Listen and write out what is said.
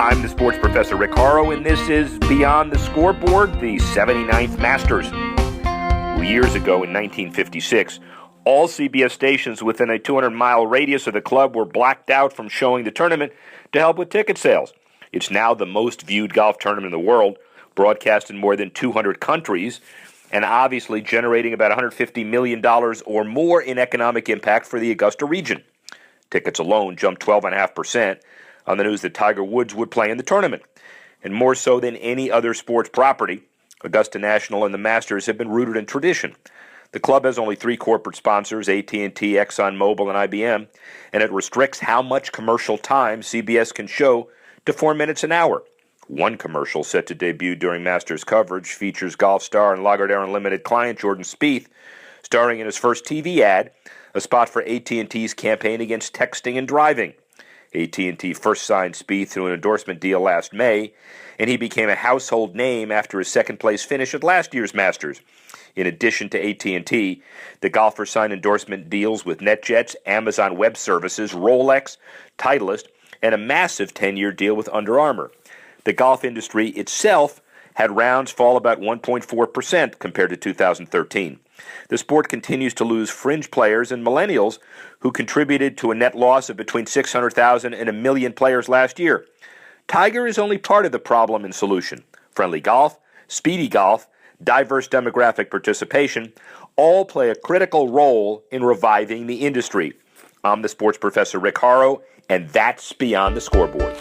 I'm the sports professor Rick Horrow, and this is Beyond the Scoreboard, the 79th Masters. Years ago in 1956, all CBS stations within a 200-mile radius of the club were blacked out from showing the tournament to help with ticket sales. It's now the most viewed golf tournament in the world, broadcast in more than 200 countries, and obviously generating about $150 million or more in economic impact for the Augusta region. Tickets alone jumped 12.5% on the news that Tiger Woods would play in the tournament. And more so than any other sports property, Augusta National and the Masters have been rooted in tradition. The club has only 3 corporate sponsors, AT&T, ExxonMobil, and IBM, and it restricts how much commercial time CBS can show to 4 minutes an hour. One commercial set to debut during Masters coverage features golf star and Lagardère Unlimited client Jordan Spieth, starring in his first TV ad, a spot for AT&T's campaign against texting and driving. AT&T first signed Spieth through an endorsement deal last May, and he became a household name after his second-place finish at last year's Masters. In addition to AT&T, the golfer signed endorsement deals with NetJets, Amazon Web Services, Rolex, Titleist, and a massive 10-year deal with Under Armour. The golf industry itself had rounds fall about 1.4% compared to 2013. The sport continues to lose fringe players and millennials who contributed to a net loss of between 600,000 and 1 million players last year. Tiger is only part of the problem and solution. Friendly golf, speedy golf, diverse demographic participation all play a critical role in reviving the industry. I'm the sports professor Rick Horrow, and that's Beyond the Scoreboard.